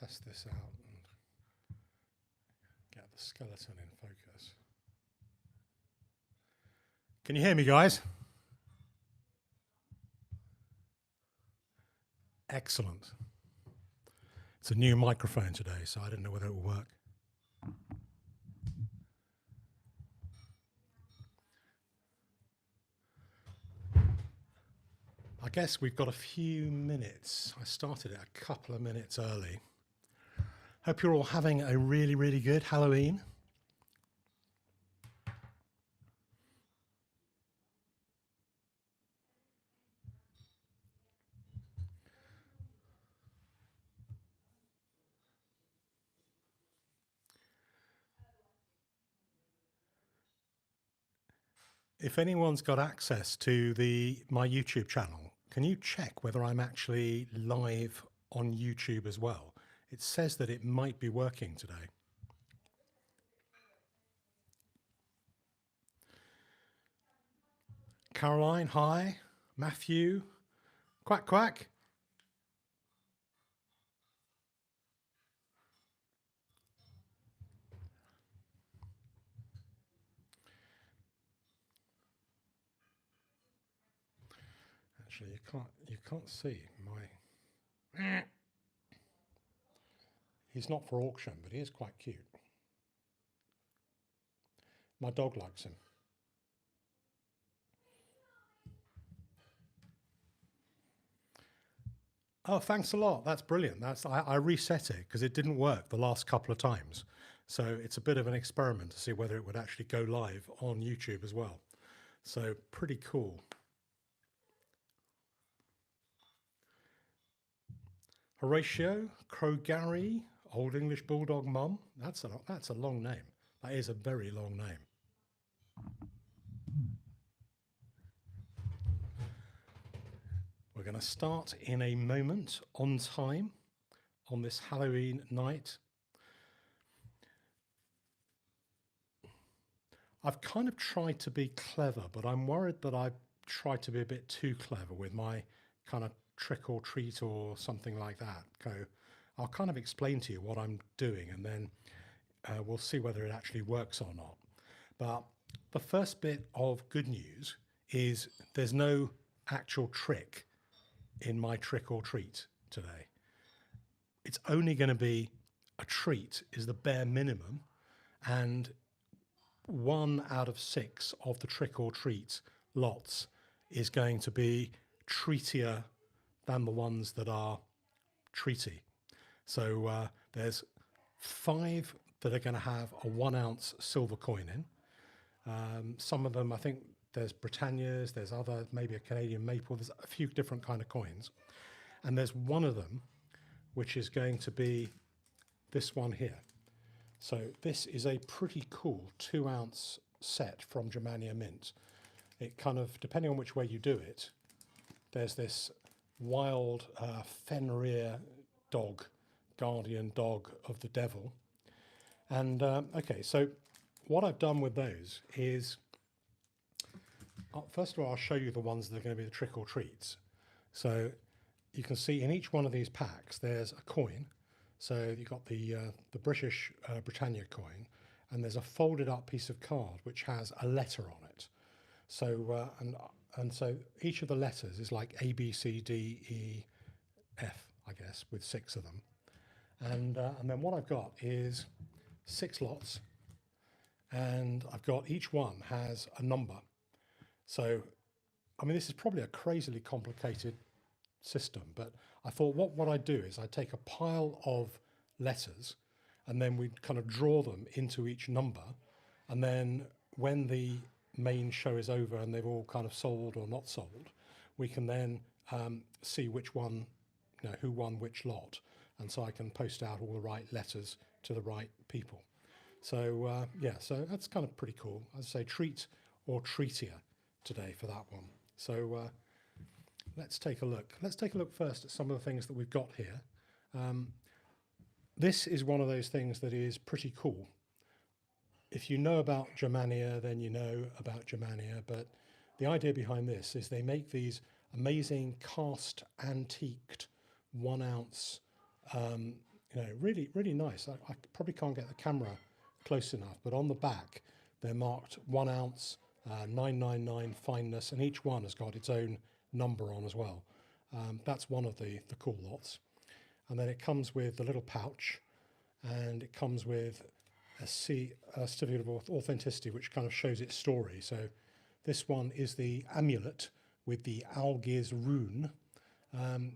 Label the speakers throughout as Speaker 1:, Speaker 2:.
Speaker 1: test this out and get the skeleton in focus. Can you hear me, guys? Excellent. It's a new microphone today, so I don't know whether it will work. I guess we've got a few minutes. I started it a couple of minutes early. Hope you're all having a really, really good Halloween. If anyone's got access to my YouTube channel, can you check whether I'm actually live on YouTube as well? It says that it might be working today. Caroline, hi. Matthew, quack, quack. Actually, you can't see my. He's not for auction, but he is quite cute. My dog likes him. Oh, thanks a lot. That's brilliant. I reset it because it didn't work the last couple of times. So it's a bit of an experiment to see whether it would actually go live on YouTube as well. So pretty cool. Horatio, Crow Gary, Old English Bulldog Mum. That's a long name. That is a very long name. We're going to start in a moment on time on this Halloween night. I've kind of tried to be clever, but I'm worried that I've tried to be a bit too clever with my kind of trick or treat or something like that. So I'll kind of explain to you what I'm doing and then we'll see whether it actually works or not. But the first bit of good news is there's no actual trick in my trick or treat today. It's only going to be a treat is the bare minimum, and 1 out of 6 of the trick or treat lots is going to be treatier than the ones that are treaty. So there's 5 that are going to have a 1 ounce silver coin in. Some of them, I think there's Britannias, there's other, maybe a Canadian maple, there's a few different kind of coins. And there's one of them, which is going to be this one here. So this is a pretty cool 2 ounce set from Germania Mint. It kind of, depending on which way you do it, there's this wild Fenrir dog, guardian dog of the devil. And okay, so what I've done with those is, first of all, I'll show you the ones that are going to be the trick or treats. So you can see in each one of these packs, there's a coin. So you've got the British Britannia coin, and there's a folded up piece of card which has a letter on it. So and so each of the letters is like A, B, C, D, E, F, I guess, with 6 of them. And then what I've got is 6 lots, and I've got each one has a number. So, I mean, this is probably a crazily complicated system, but I thought what I'd do is I'd take a pile of letters and then we'd kind of draw them into each number. And then when the main show is over and they've all kind of sold or not sold, we can then see which one, you know, who won which lot. And so I can post out all the right letters to the right people. So yeah, so that's kind of pretty cool. I'd say treat or treatier today for that one. So let's take a look. Let's take a look first at some of the things that we've got here. This is one of those things that is pretty cool. If you know about Germania, then you know about Germania, but the idea behind this is they make these amazing cast antiqued 1 ounce really nice. I probably can't get the camera close enough, but on the back they're marked 1 ounce, 999 fineness, and each one has got its own number on as well. That's one of the cool lots. And then it comes with the little pouch, and it comes with a certificate of authenticity, which kind of shows its story. So this one is the amulet with the Algiz rune. You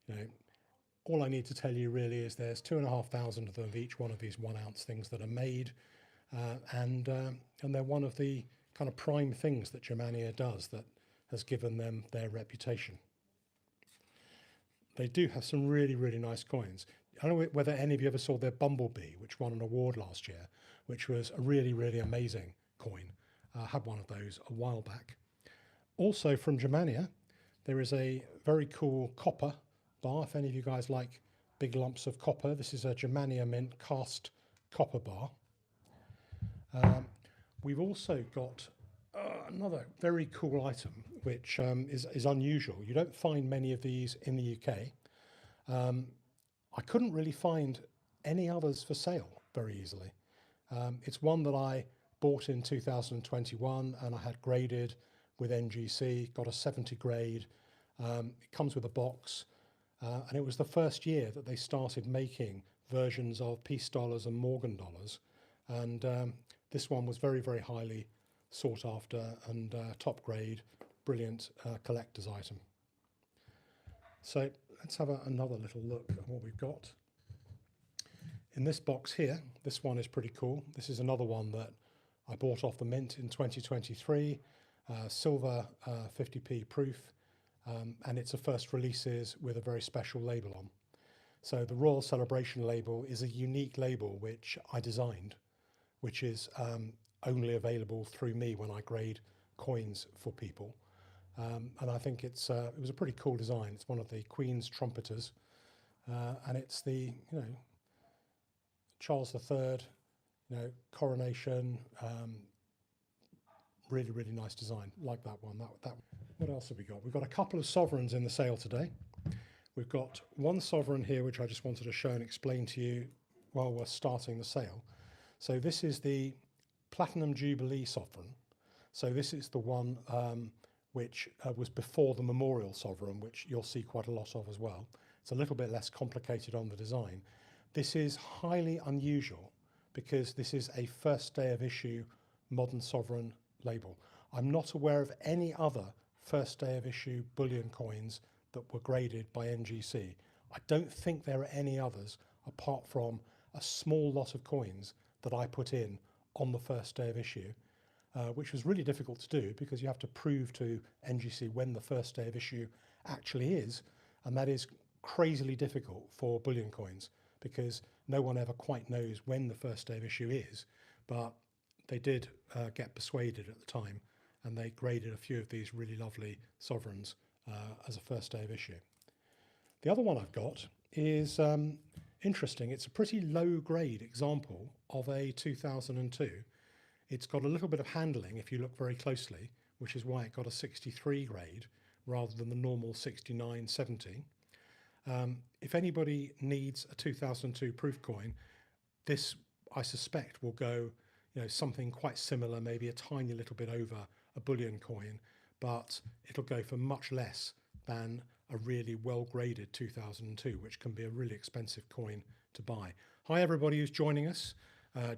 Speaker 1: know, all I need to tell you really is there's 2,500 of them of each one of these 1 ounce things that are made, and they're one of the kind of prime things that Germania does that has given them their reputation. They do have some really nice coins. I don't know whether any of you ever saw their Bumblebee, which won an award last year, which was a really amazing coin. I had one of those a while back. Also from Germania, there is a very cool copper bar. If any of you guys like big lumps of copper, this is a Germania Mint cast copper bar. We've also got another very cool item, which is unusual. You don't find many of these in the UK. I couldn't really find any others for sale very easily. It's one that I bought in 2021 and I had graded with NGC, got a 70 grade. It comes with a box, and it was the first year that they started making versions of peace dollars and Morgan dollars. And this one was very highly sought after and top grade, brilliant collector's item. So let's have another little look at what we've got. In this box here, this one is pretty cool. This is another one that I bought off the mint in 2023, silver 50p proof, and it's a first releases with a very special label on. So the Royal Celebration label is a unique label which I designed, which is only available through me when I grade coins for people. And I think it was a pretty cool design. It's one of the Queen's trumpeters, and it's the Charles III, coronation. Really nice design. Like that one. That. What else have we got? We've got a couple of sovereigns in the sale today. We've got one sovereign here, which I just wanted to show and explain to you while we're starting the sale. So this is the Platinum Jubilee sovereign. So this is the one which was before the Memorial sovereign, which you'll see quite a lot of as well. It's a little bit less complicated on the design. This is highly unusual because this is a first day of issue modern sovereign label. I'm not aware of any other first day of issue bullion coins that were graded by NGC. I don't think there are any others apart from a small lot of coins that I put in on the first day of issue, which was really difficult to do because you have to prove to NGC when the first day of issue actually is, and that is crazily difficult for bullion coins because no one ever quite knows when the first day of issue is, but they did get persuaded at the time and they graded a few of these really lovely sovereigns as a first day of issue. The other one I've got is interesting. It's a pretty low grade example of a 2002. It's got a little bit of handling if you look very closely, which is why it got a 63 grade rather than the normal 69, 70. If anybody needs a 2002 proof coin, this I suspect will go, something quite similar, maybe a tiny little bit over a bullion coin, but it'll go for much less than a really well graded 2002, which can be a really expensive coin to buy. Hi everybody who's joining us,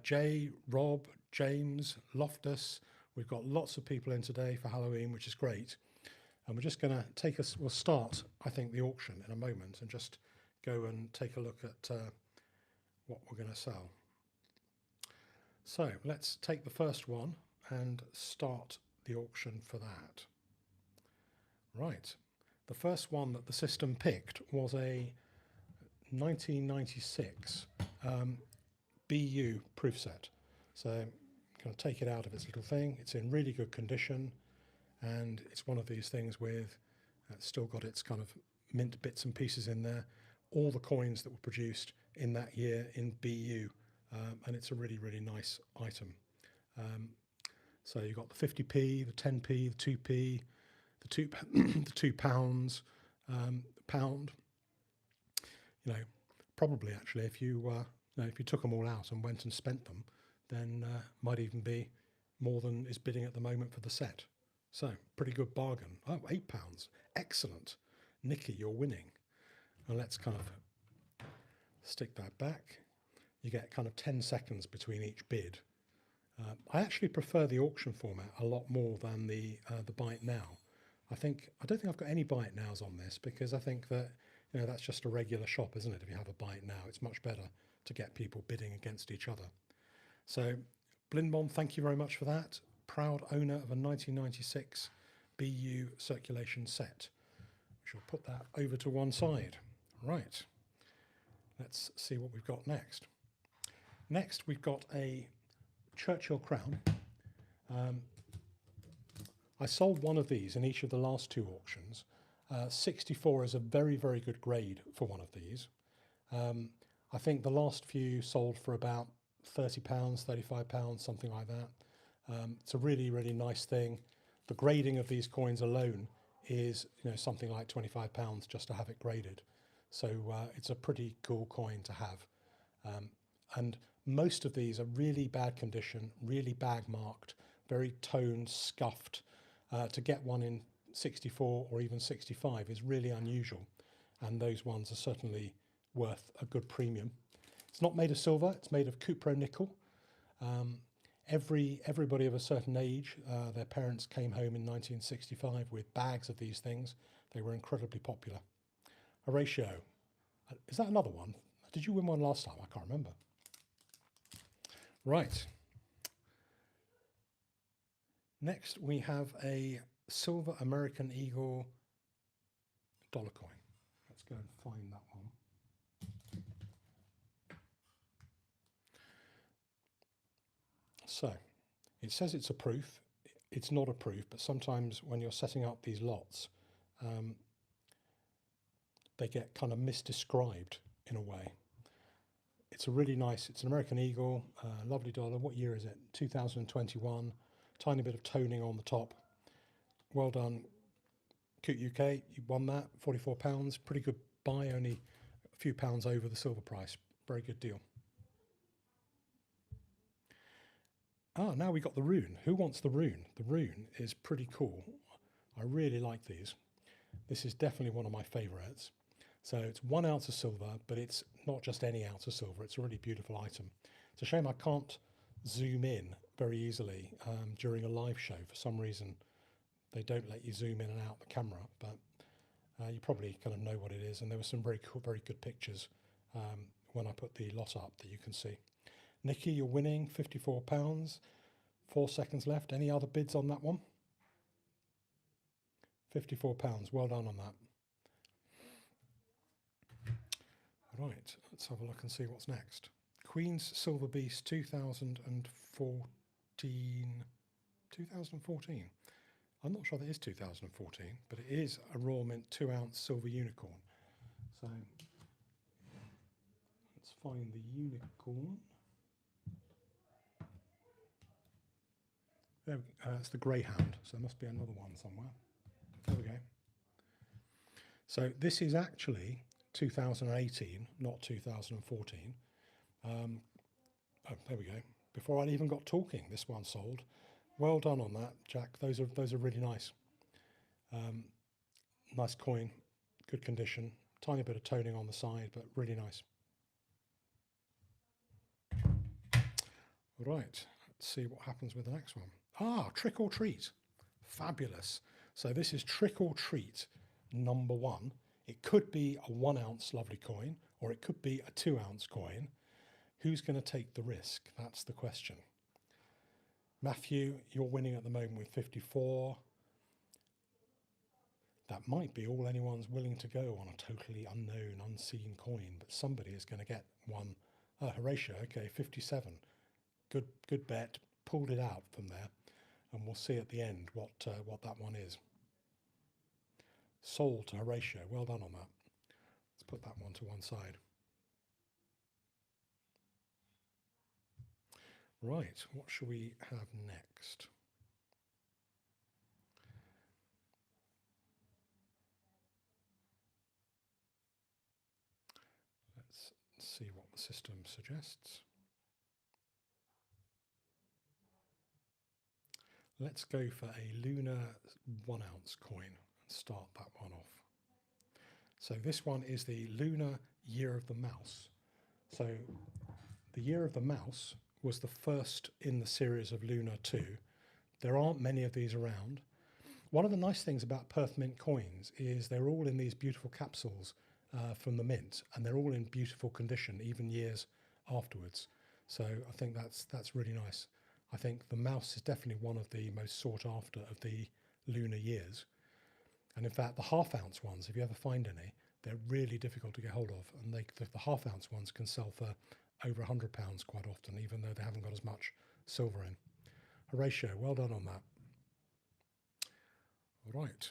Speaker 1: Jay, Rob, James, Loftus. We've got lots of people in today for Halloween, which is great. And we're just going to we'll start, I think, the auction in a moment and just go and take a look at what we're going to sell. So let's take the first one and start the auction for that. Right. The first one that the system picked was a 1996 BU proof set. So I'm going to take it out of its little thing. It's in really good condition, and it's one of these things with it's still got its kind of mint bits and pieces in there. All the coins that were produced in that year in BU, and it's a really nice item. So you've got the 50p, the 10p, the 2p, the £2, pound, probably actually, if if you took them all out and went and spent them, then might even be more than is bidding at the moment for the set. So pretty good bargain. Oh, £8. Excellent. Nikki, you're winning. And let's kind of stick that back. You get kind of 10 seconds between each bid. I actually prefer the auction format a lot more than the Byte Now. I don't think I've got any Byte Nows on this, because I think that that's just a regular shop, isn't it? If you have a Byte Now, it's much better to get people bidding against each other. So Blindbomb, thank you very much for that. Proud owner of a 1996 BU circulation set. We shall put that over to one side. Right. Let's see what we've got next. Next, we've got a Churchill Crown. I sold one of these in each of the last two auctions. 64 is a very, very good grade for one of these. I think the last few sold for about £30, £35, something like that. It's a really, really nice thing. The grading of these coins alone is something like £25 just to have it graded. So it's a pretty cool coin to have. And most of these are really bad condition, really bag marked, very toned, scuffed. To get one in 64 or even 65 is really unusual, and those ones are certainly worth a good premium. It's not made of silver, it's made of cupro nickel. Everybody of a certain age, their parents came home in 1965 with bags of these things. They were incredibly popular. Horatio, is that another one? Did you win one last time? I can't remember. Right. Next, we have a silver American Eagle dollar coin. Let's go and find that one. So, it says it's a proof. It's not a proof, but sometimes when you're setting up these lots, they get kind of misdescribed in a way. It's a really nice, it's an American Eagle, lovely dollar. What year is it? 2021. Tiny bit of toning on the top. Well done, Coot UK. You won that, £44. Pretty good buy, only a few pounds over the silver price. Very good deal. Now we got the rune. Who wants the rune? The rune is pretty cool. I really like these. This is definitely one of my favourites. So it's 1 ounce of silver, but it's not just any ounce of silver. It's a really beautiful item. It's a shame I can't zoom in very easily during a live show. For some reason, they don't let you zoom in and out the camera, but you probably kind of know what it is. And there were some very cool, very good pictures when I put the lot up that you can see. Nikki, you're winning, £54. 4 seconds left. Any other bids on that one? £54. Well done on that. Right, let's have a look and see what's next. Queen's Silver Beast 2014. I'm not sure that is 2014, but it is a raw mint 2 ounce silver unicorn. So let's find the unicorn. There, it's the greyhound, so there must be another one somewhere. There we go. So this is actually 2018, not 2014. Oh, there we go. Before I even got talking, this one sold. Well done on that, Jack. Those are really nice. Nice coin, good condition. Tiny bit of toning on the side, but really nice. Right, let's see what happens with the next one. Trick or Treat. Fabulous. So this is Trick or Treat number 1. It could be a 1 ounce lovely coin, or it could be a 2 ounce coin. Who's going to take the risk? That's the question. Matthew, you're winning at the moment with 54. That might be all anyone's willing to go on a totally unknown, unseen coin, but somebody is going to get one. Horatio, okay, 57. Good bet. Pulled it out from there, and we'll see at the end what that one is. Sold to Horatio. Well done on that. Let's put that one to one side. Right, what shall we have next? Let's see what the system suggests. Let's go for a lunar 1 ounce coin and start that one off. So this one is the lunar Year of the Mouse. So the Year of the Mouse was the first in the series of Lunar 2. There aren't many of these around. One of the nice things about Perth Mint coins is they're all in these beautiful capsules from the mint, and they're all in beautiful condition, even years afterwards. So I think that's really nice. I think the mouse is definitely one of the most sought after of the lunar years. And in fact, the half ounce ones, if you ever find any, they're really difficult to get hold of. And the half ounce ones can sell for over £100 quite often, even though they haven't got as much silver in. Horatio, well done on that. All right.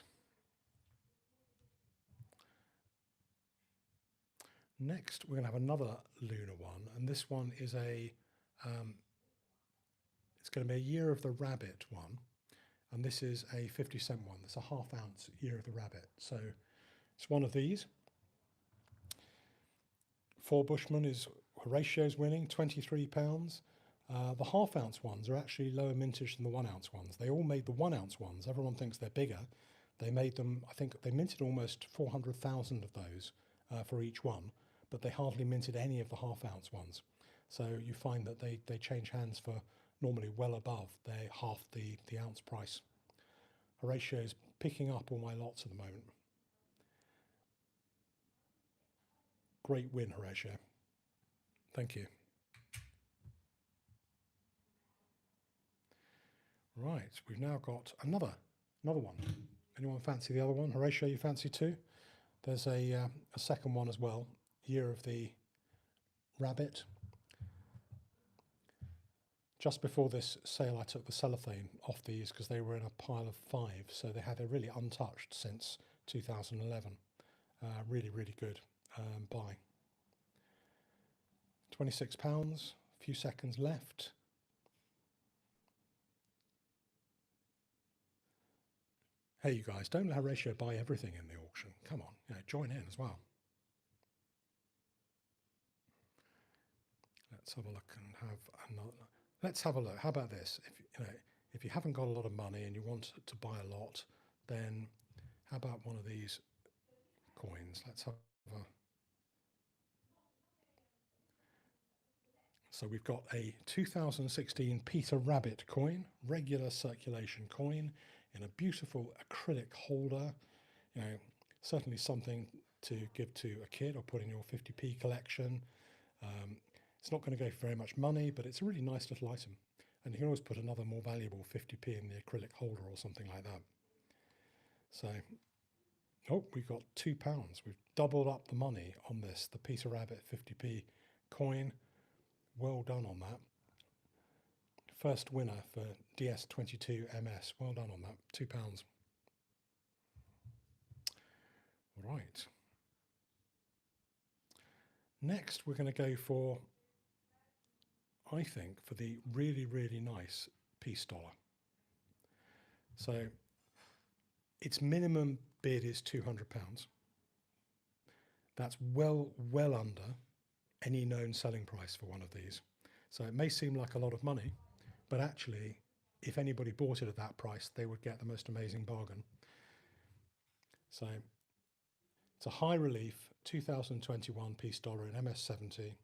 Speaker 1: Next, we're going to have another lunar one, and this one is it's going to be a Year of the Rabbit one, and this is a 50-cent one. It's a half ounce Year of the Rabbit. So it's one of these. 4 Bushman is Horatio's winning, £23. The half ounce ones are actually lower mintage than the 1 ounce ones. They all made the 1 ounce ones. Everyone thinks they're bigger. They made them, I think they minted almost 400,000 of those for each one, but they hardly minted any of the half ounce ones. So you find that they change hands for normally well above their half the ounce price. Horatio's picking up all my lots at the moment. Great win, Horatio. Thank you. Right, we've now got another one. Anyone fancy the other one? Horatio, you fancy too? There's a second one as well, Year of the Rabbit. Just before this sale, I took the cellophane off these because they were in a pile of 5, so they're really untouched since 2011. Really, really good buy. £26, a few seconds left. Hey, you guys, don't let Horatio buy everything in the auction. Come on, join in as well. Let's have a look and have another. Let's have a look. How about this? If you haven't got a lot of money and you want to buy a lot, then how about one of these coins? Let's have a. So we've got a 2016 Peter Rabbit coin, regular circulation coin, in a beautiful acrylic holder. Certainly something to give to a kid or put in your 50p collection. It's not going to go for very much money, but it's a really nice little item. And you can always put another more valuable 50p in the acrylic holder or something like that. So, we've got £2. We've doubled up the money on this, the Peter Rabbit 50p coin. Well done on that. First winner for DS22MS. Well done on that. £2. Right. Next, we're going to go for, I think, for the really, really nice peace dollar. So its minimum bid is £200. That's well under any known selling price for one of these. So it may seem like a lot of money, but actually, if anybody bought it at that price, they would get the most amazing bargain. So it's a high relief 2021 peace dollar in MS70.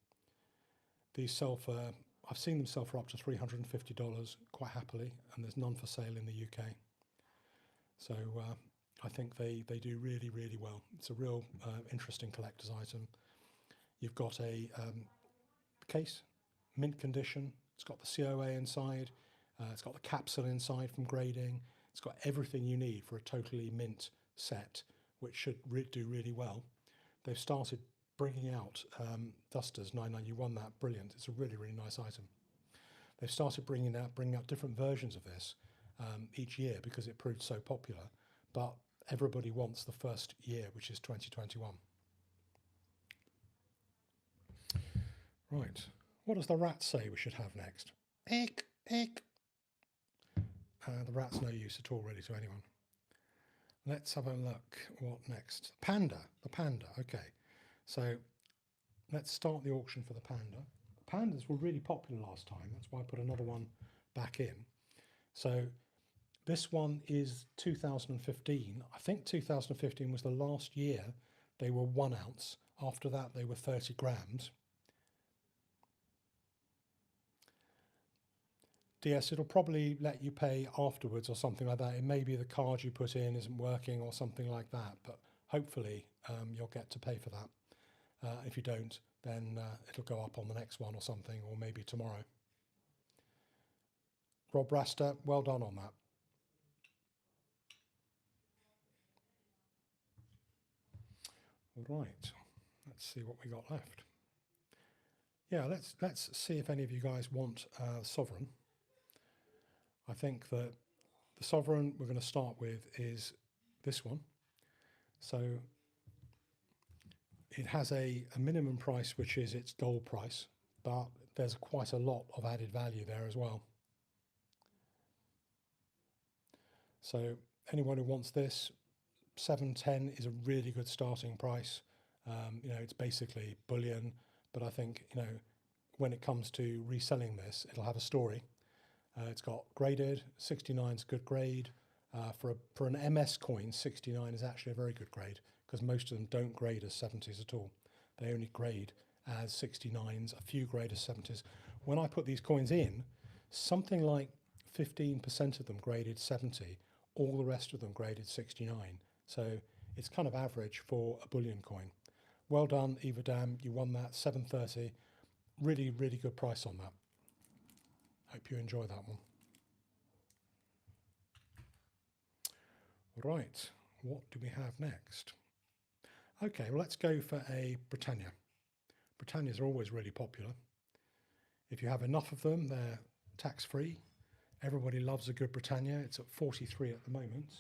Speaker 1: These sell for, I've seen them sell for up to $350 quite happily, and there's none for sale in the UK. So I think they do really, really well. It's a real interesting collector's item. You've got a case, mint condition. It's got the COA inside. It's got the capsule inside from grading. It's got everything you need for a totally mint set, which should do really well. They've started bringing out dusters. 99, you won that, brilliant. It's a really, really nice item. They've started bringing out different versions of this each year because it proved so popular. But everybody wants the first year, which is 2021. Right. What does the rat say we should have next? Egg, egg. The rat's no use at all really to anyone. Let's have a look. What next? Panda. The panda. Okay. So let's start the auction for the Panda. Pandas were really popular last time. That's why I put another one back in. So this one is 2015. I think 2015 was the last year they were 1 ounce. After that, they were 30 grams. DS, it'll probably let you pay afterwards or something like that. It may be the card you put in isn't working or something like that, but hopefully you'll get to pay for that. If you don't, then it'll go up on the next one or something, or maybe tomorrow. Rob Raster, well done on that. All right, let's see what we got left. Yeah, let's see if any of you guys want Sovereign. I think that the Sovereign we're going to start with is this one. So it has a minimum price, which is its gold price, but there's quite a lot of added value there as well. So anyone who wants this, 710 is a really good starting price. You know, it's basically bullion, but I think, you know, when it comes to reselling this, it'll have a story. It's got graded, 69 is good grade. For an MS coin, 69 is actually a very good grade, because most of them don't grade as 70s at all. They only grade as 69s, a few grade as 70s. When I put these coins in, something like 15% of them graded 70, all the rest of them graded 69. So it's kind of average for a bullion coin. Well done, Evadam, you won that, 730. Really, really good price on that. Hope you enjoy that one. Right, what do we have next? Okay, well, let's go for a Britannia. Britannias are always really popular. If you have enough of them, they're tax-free. Everybody loves a good Britannia. It's at 43 at the moment.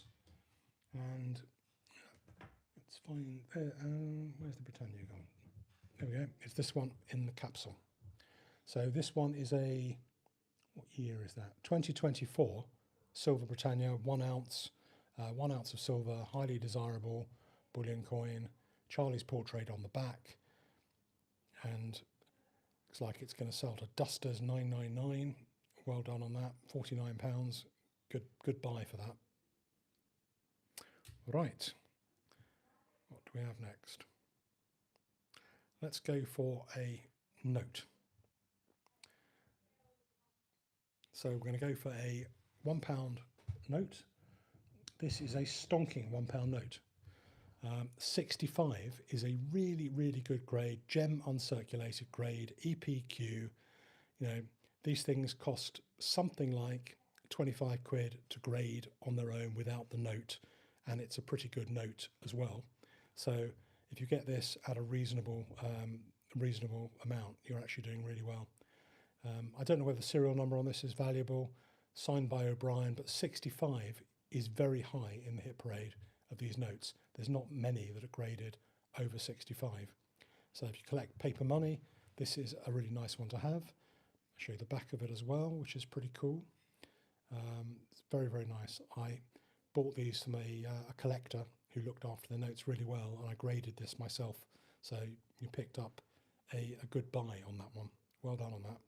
Speaker 1: And let's find, where's the Britannia gone? There we go, it's this one in the capsule. So this one is a, what year is that? 2024 Silver Britannia, 1 ounce, 1 ounce of silver, highly desirable bullion coin. Charlie's portrait on the back, and looks like it's going to sell to Dusters 999. Well done on that, £49. Good buy for that. Right, what do we have next? Let's go for a note. So we're going to go for a £1 note. This is a stonking £1 note. 65 is a really, really good grade, gem uncirculated grade, EPQ. You know, these things cost something like 25 quid to grade on their own without the note, and it's a pretty good note as well. So if you get this at a reasonable amount, you're actually doing really well. I don't know whether the serial number on this is valuable, signed by O'Brien, but 65 is very high in the hit parade of these notes. There's not many that are graded over 65. So if you collect paper money, this is a really nice one to have. I'll show you the back of it as well, which is pretty cool. It's very, very nice. I bought these from a collector who looked after the notes really well, and I graded this myself. So you picked up a good buy on that one. Well done on that.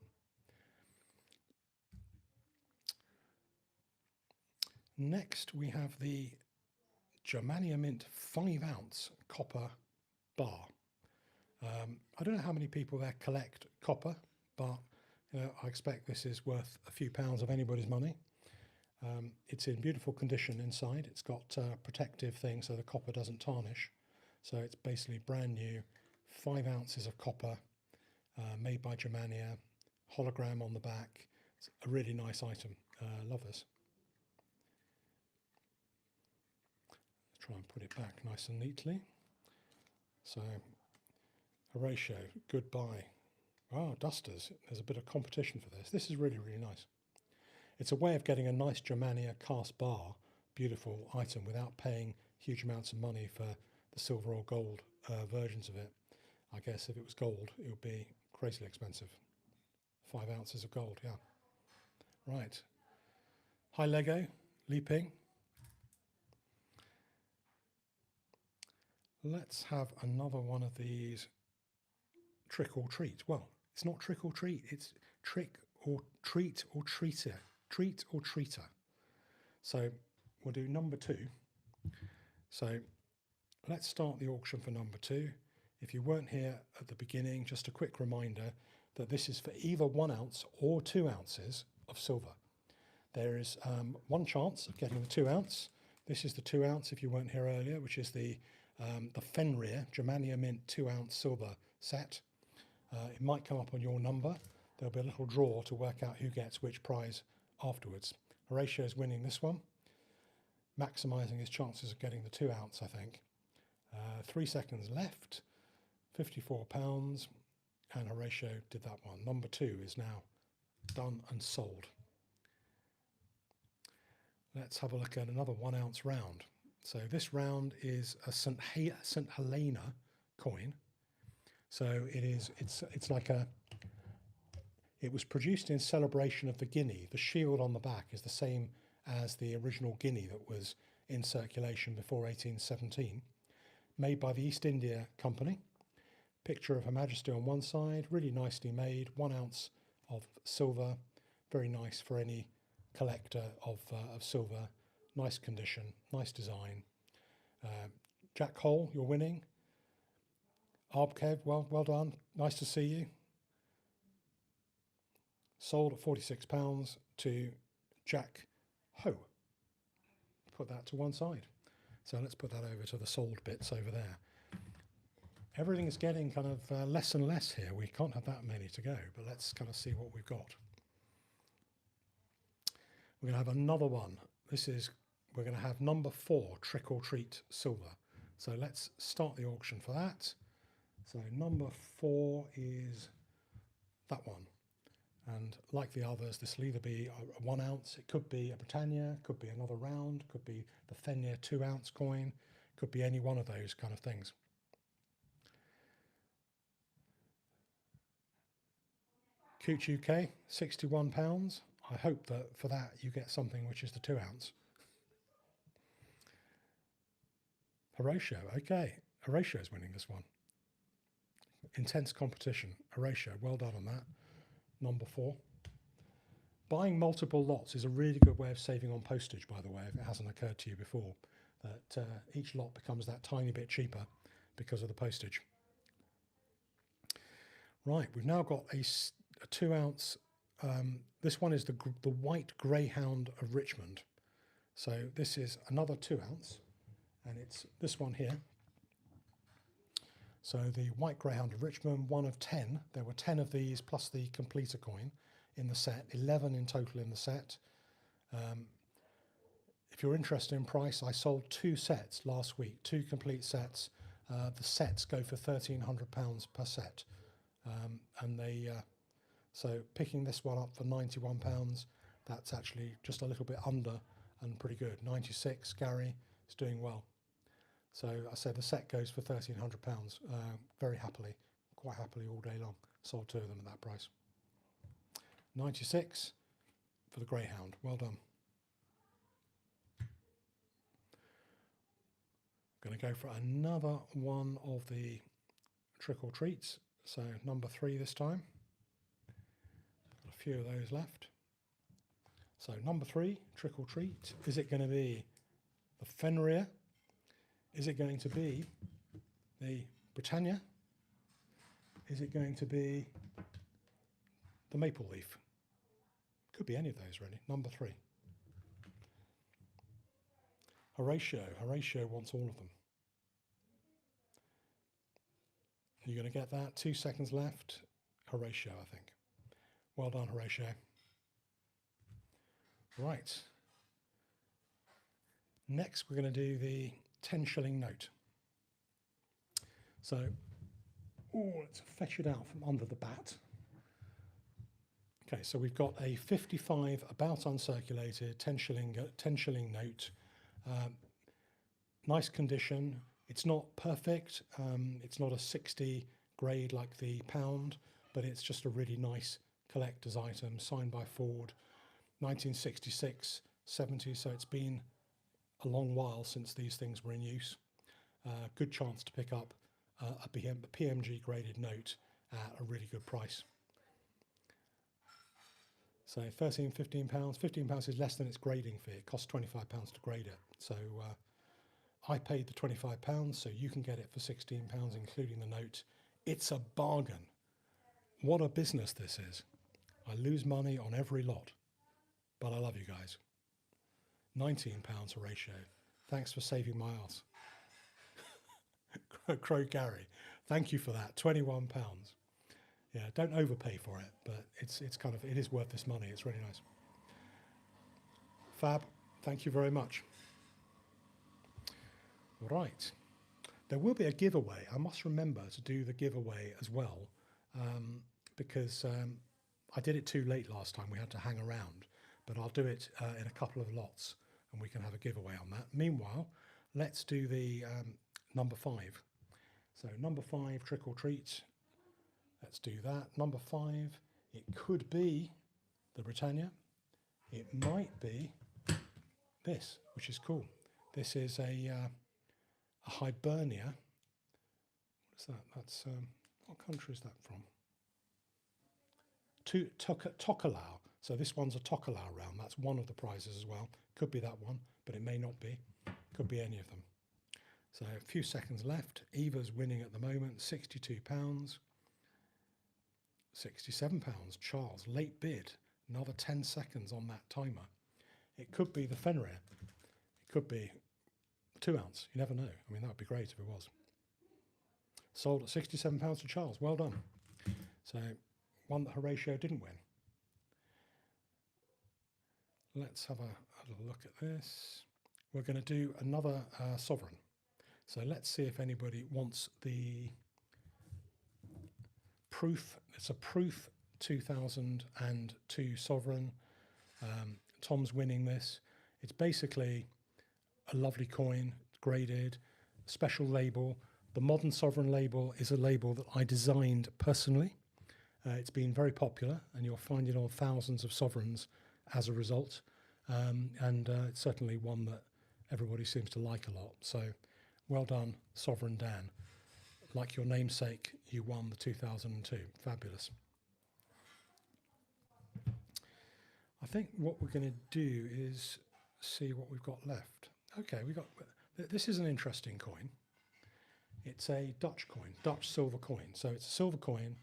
Speaker 1: Next, we have the Germania Mint 5 ounce copper bar. I don't know how many people there collect copper, but I expect this is worth a few pounds of anybody's money. It's in beautiful condition inside. It's got protective things so the copper doesn't tarnish. So it's basically brand new, 5 ounces of copper, made by Germania, hologram on the back. It's a really nice item. Love this. Try and put it back nice and neatly. So, Horatio, goodbye. Oh, Dusters, there's a bit of competition for this. This is really, really nice. It's a way of getting a nice Germania cast bar, beautiful item, without paying huge amounts of money for the silver or gold versions of it. I guess if it was gold, it would be crazily expensive. 5 ounces of gold, yeah. Right. Hi Lego, Li Ping. Let's have another one of these trick or treat. Well, it's not trick or treat, it's trick or treat or treater. Treat or treater. So we'll do number 2. So let's start the auction for number 2. If you weren't here at the beginning, just a quick reminder that this is for either 1 ounce or 2 ounces of silver. There is one chance of getting the 2 ounce. This is the 2 ounce if you weren't here earlier, which is the Fenrir Germania Mint 2 ounce silver set. It might come up on your number. There'll be a little draw to work out who gets which prize afterwards. Horatio is winning this one, maximising his chances of getting the 2 ounce, I think. 3 seconds left, £54, and Horatio did that one. Number 2 is now done and sold. Let's have a look at another 1 ounce round. So this round is a St. Helena coin. So it's like it was produced in celebration of the guinea. The shield on the back is the same as the original guinea that was in circulation before 1817. Made by the East India Company. Picture of Her Majesty on one side, really nicely made, 1 ounce of silver, very nice for any collector of silver. Nice condition, nice design. Jack Hole, you're winning. Arbkev, well done, nice to see you. Sold at £46 to Jack Ho. Put that to one side. So let's put that over to the sold bits over there. Everything is getting kind of less and less here. We can't have that many to go, but let's kind of see what we've got. We're going to have another one. We're going to have number 4, Trick or Treat Silver. So let's start the auction for that. So number 4 is that one. And like the others, this will either be a 1 ounce, it could be a Britannia, could be another round, could be the Fenrir 2 ounce coin, could be any one of those kind of things. Cooch UK, £61. I hope that for that you get something which is the 2 ounce. Horatio, okay. Horatio is winning this one. Intense competition. Horatio, well done on that. Number 4. Buying multiple lots is a really good way of saving on postage, by the way, if it hasn't occurred to you before, that each lot becomes that tiny bit cheaper because of the postage. Right, we've now got a 2 ounce. This one is the White Greyhound of Richmond. So this is another 2 ounce, and it's this one here. So the White Greyhound of Richmond, 1 of 10. There were 10 of these plus the completer coin in the set, 11 in total in the set. If you're interested in price, I sold 2 sets last week, 2 complete sets. The sets go for £1,300 per set. And so picking this one up for £91, that's actually just a little bit under and pretty good. 96, Gary is doing well. So I said the set goes for £1,300, very happily, quite happily all day long. Sold 2 of them at that price. 96 for the Greyhound, well done. Going to go for another one of the trick or treats. So number 3 this time. Got a few of those left. So number 3, trick or treat. Is it going to be the Fenrir? Is it going to be the Britannia? Is it going to be the Maple Leaf? Could be any of those really. Number 3. Horatio wants all of them. You're going to get that. 2 seconds left. Horatio, I think. Well done, Horatio. Right. Next, we're going to do the 10 shilling note. So, let's fetch it out from under the bat. Okay, so we've got a 55 about uncirculated 10 shilling note. Nice condition. It's not perfect. It's not a 60 grade like the pound, but it's just a really nice collector's item signed by Ford. 1966, 70, so it's been a long while since these things were in use. Good chance to pick up a PMG graded note at a really good price. So 13, £15. £15 is less than its grading fee. It costs £25 to grade it. So I paid the £25, so you can get it for £16, including the note. It's a bargain. What a business this is. I lose money on every lot, but I love you guys. £19 a ratio. Thanks for saving my ass. Crow Gary, thank you for that. £21. Yeah, don't overpay for it, but it is worth this money. It's really nice. Fab, thank you very much. Right, there will be a giveaway. I must remember to do the giveaway as well, because I did it too late last time. We had to hang around, but I'll do it in a couple of lots, and we can have a giveaway on that. Meanwhile, let's do the number 5. So number 5, trick or treat. Let's do that. Number 5, it could be the Britannia. It might be this, which is cool. This is a Hibernia. What is that? That's what country is that from? Tokelau. So this one's a Tokelau round. That's one of the prizes as well. Could be that one, but it may not be. Could be any of them. So a few seconds left. Eva's winning at the moment, £62. £67. Charles, late bid. Another 10 seconds on that timer. It could be the Fenrir. It could be 2 ounce. You never know. I mean, that would be great if it was. Sold at £67 to Charles. Well done. So one that Horatio didn't win. Let's have a little look at this. We're going to do another sovereign. So let's see if anybody wants the proof. It's a proof 2002 sovereign. Tom's winning this. It's basically a lovely coin, graded, special label. The modern sovereign label is a label that I designed personally. It's been very popular, and you'll find it on thousands of sovereigns as a result. And it's certainly one that everybody seems to like a lot. So well done, Sovereign Dan. Like your namesake, you won the 2002. Fabulous. I think what we're going to do is see what we've got left. Okay, this is an interesting coin. It's a Dutch coin, Dutch silver coin. So it's a silver coin.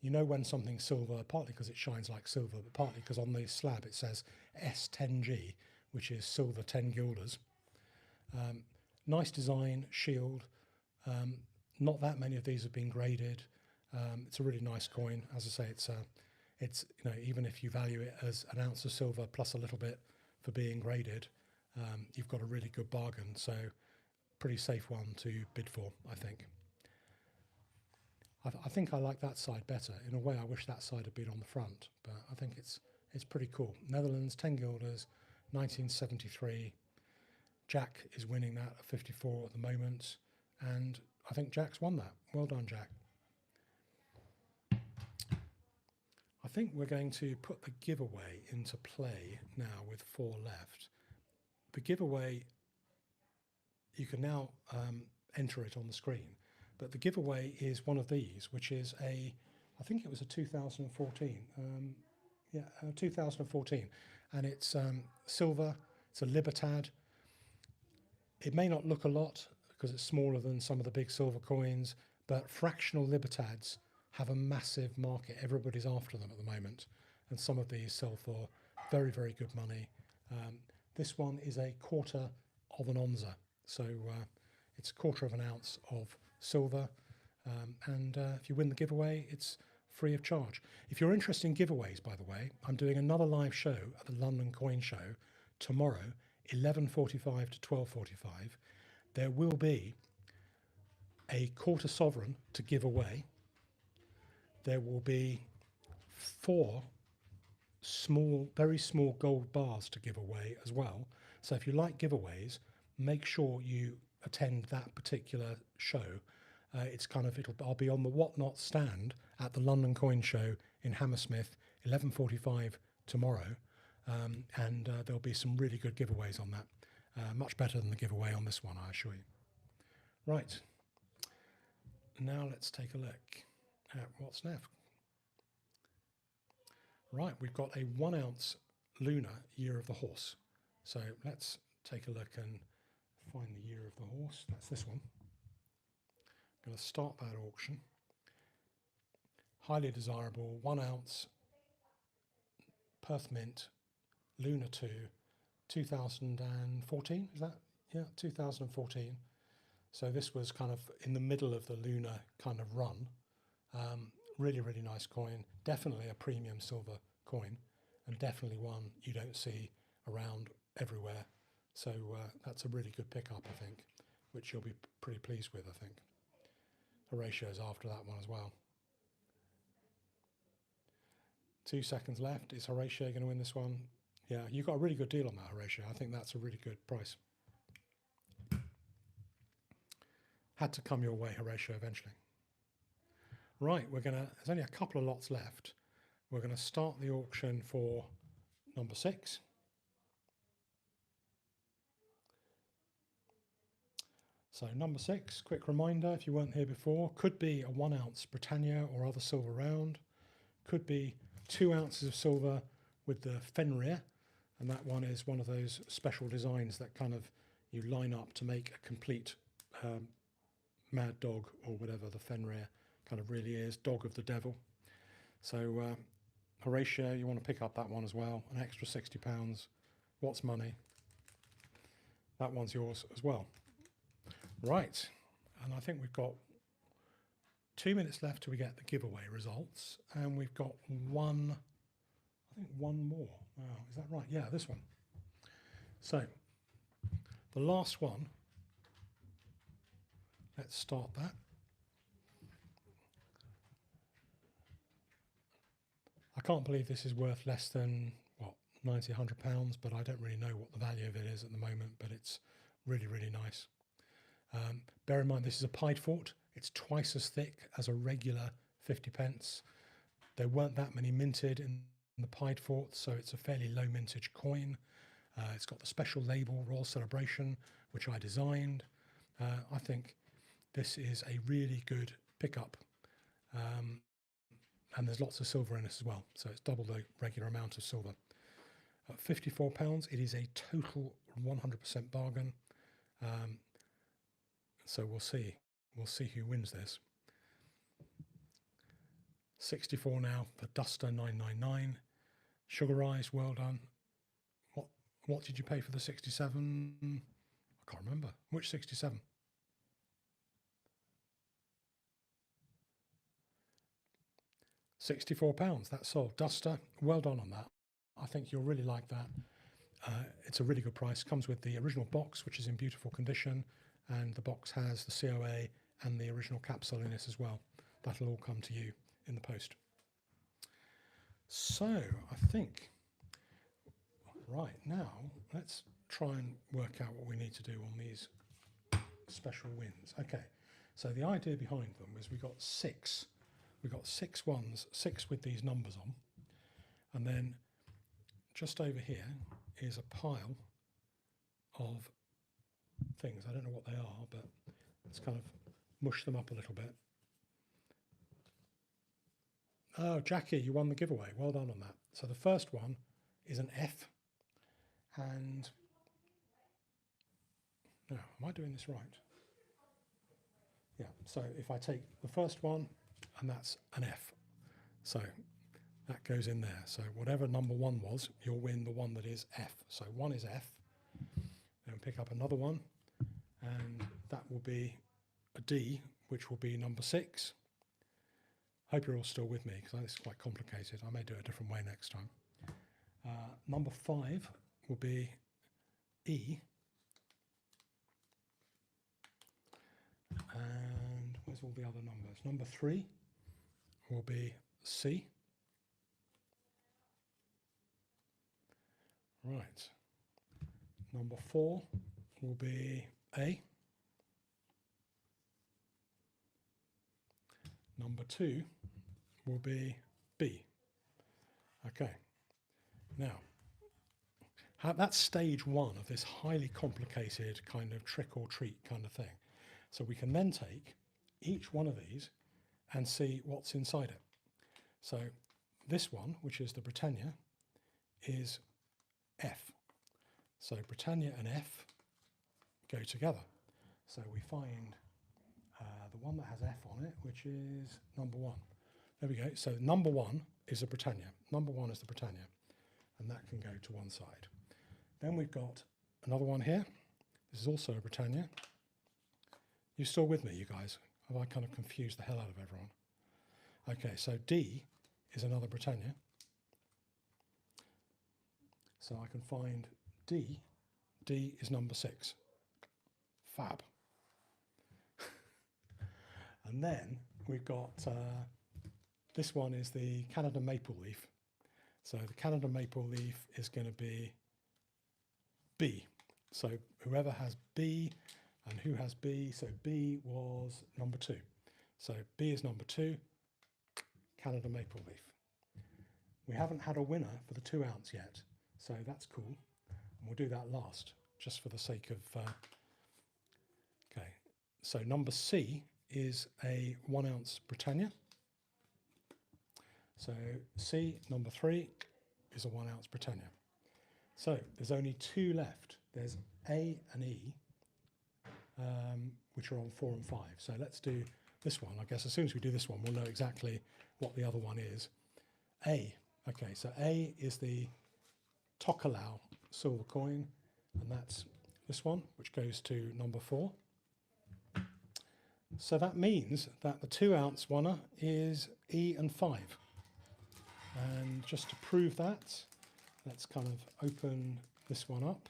Speaker 1: You know when something's silver, partly because it shines like silver, but partly because on the slab it says S10G, which is silver 10 guilders. Nice design, shield. Not that many of these have been graded. It's a really nice coin. As I say, it's even if you value it as an ounce of silver plus a little bit for being graded, you've got a really good bargain. So pretty safe one to bid for, I think. I think I like that side better. In a way, I wish that side had been on the front, but I think it's pretty cool. Netherlands, 10 guilders, 1973. Jack is winning that at 54 at the moment, and I think Jack's won that. Well done, Jack. I think we're going to put the giveaway into play now with 4 left. The giveaway, you can now enter it on the screen, but the giveaway is one of these, which is I think it was a 2014, 2014, and it's silver. It's a Libertad. It may not look a lot because it's smaller than some of the big silver coins, but fractional Libertads have a massive market. Everybody's after them at the moment, and some of these sell for very, very good money. This one is a quarter of an onza, so it's a quarter of an ounce of silver, and if you win the giveaway, it's free of charge. If you're interested in giveaways, by the way, I'm doing another live show at the London Coin Show tomorrow, 11:45 to 12:45. There will be a quarter sovereign to give away. There will be 4 small, very small gold bars to give away as well. So if you like giveaways, make sure you attend that particular show. I'll be on the Whatnot stand at the London Coin Show in Hammersmith, 11:45 tomorrow, and there'll be some really good giveaways on that. Much better than the giveaway on this one, I assure you. Right, now let's take a look. what's left. Right, we've got a 1 ounce lunar year of the horse. So let's take a look and find the year of the horse. That's this one. I'm going to start that auction. Highly desirable, 1 ounce, Perth Mint, Lunar 2, 2014, is that? Yeah, 2014. So this was kind of in the middle of the lunar kind of run. Really, really nice coin. Definitely a premium silver coin, and definitely one you don't see around everywhere. So that's a really good pickup, I think, which you'll be pretty pleased with, I think. Horatio's after that one as well. 2 seconds left. Is Horatio going to win this one? Yeah, you got a really good deal on that, Horatio. I think that's a really good price. Had to come your way, Horatio, eventually. Right, there's only a couple of lots left. We're going to start the auction for number 6. So number 6, quick reminder, if you weren't here before, could be a 1 ounce Britannia or other silver round. Could be 2 ounces of silver with the Fenrir, and that one is one of those special designs that kind of you line up to make a complete mad dog, or whatever the Fenrir kind of really is, dog of the devil. So Horatio, you want to pick up that one as well, an extra £60. What's money? That one's yours as well. Right, and I think we've got 2 minutes left till we get the giveaway results, and we've got one more. Wow, is that right? Yeah, this one. So the last one, let's start that. I can't believe this is worth less than, what, 90, £100, but I don't really know what the value of it is at the moment, but it's really, really nice. Bear in mind, this is a pied fort. It's twice as thick as a regular 50p. There weren't that many minted in the pied fort, so it's a fairly low mintage coin. It's got the special label Royal Celebration, which I designed. I think this is a really good pickup. And there's lots of silver in this as well, so it's double the regular amount of silver. At £54, it is a total 100% bargain. So we'll see who wins this. 64 now for Duster 999. Sugar Eyes, well done. What did you pay for the 67? I can't remember. Which 67? £64, that's sold. Duster, well done on that. I think you'll really like that. It's a really good price. Comes with the original box, which is in beautiful condition, and the box has the COA and the original capsule in it as well. That'll all come to you in the post. So I think, right now, let's try and work out what we need to do on these special wins. Okay, so the idea behind them was we got 6 ones, 6 with these numbers on, and then just over here is a pile of things. I don't know what they are, but let's kind of mush them up a little bit. Oh, Jackie, you won the giveaway. Well done on that. So the first one is an F, and now, am I doing this right? Yeah, so if I take the first one, and that's an F. So that goes in there. So whatever number 1 was, you'll win the one that is F. So 1 is F. Then pick up another one, and that will be a D, which will be number 6. Hope you're all still with me, because this is quite complicated. I may do it a different way next time. Number 5 will be E. And where's all the other numbers? Number 3 will be C. Right. Number 4 will be A. Number 2 will be B. Okay. Now, that's stage 1 of this highly complicated kind of trick or treat kind of thing. So we can then take each one of these and see what's inside it. So this one, which is the Britannia, is F. So Britannia and F go together. So we find the one that has F on it, which is number 1. There we go. So number 1 is a Britannia. Number 1 is the Britannia, and that can go to one side. Then we've got another one here. This is also a Britannia. You still with me, you guys? Have I kind of confused the hell out of everyone? Okay, so D is another Britannia. So I can find D. D is number 6. Fab. And then we've got, this one is the Canada maple leaf. So the Canada maple leaf is going to be B. So whoever has B, and who has B, so B was number 2. So B is number 2, Canada maple leaf. We haven't had a winner for the 2 ounce yet, so that's cool. And we'll do that last, just for the sake of, okay. So number C is a 1 ounce Britannia. So C, number 3, is a 1 ounce Britannia. So there's only 2 left. There's A and E, which are on 4 and 5. So let's do this one. I guess as soon as we do this one, we'll know exactly what the other one is. A. Okay, so A is the Tokelau silver coin, and that's this one, which goes to number 4. So that means that the 2 ounce one is E and 5. And just to prove that, let's kind of open this one up.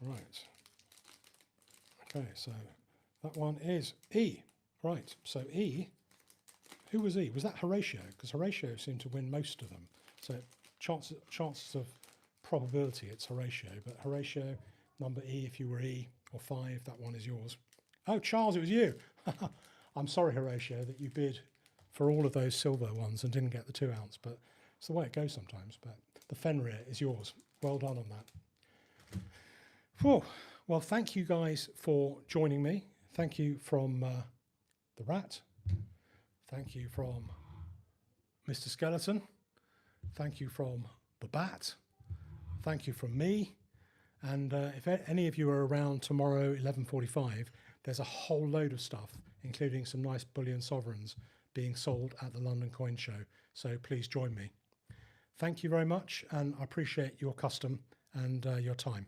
Speaker 1: Right. Okay, so that one is E. Right, so E, who was E? Was that Horatio? Because Horatio seemed to win most of them. So chances of probability, it's Horatio. But Horatio, number E, if you were E, or 5, that one is yours. Oh, Charles, it was you. I'm sorry, Horatio, that you bid for all of those silver ones and didn't get the 2 ounce, but it's the way it goes sometimes. But the Fenrir is yours. Well done on that. Whew. Well, thank you guys for joining me. Thank you from the rat. Thank you from Mr. Skeleton. Thank you from the bat. Thank you from me. And if any of you are around tomorrow, 11:45, there's a whole load of stuff, including some nice bullion sovereigns being sold at the London Coin Show. So please join me. Thank you very much, and I appreciate your custom and your time.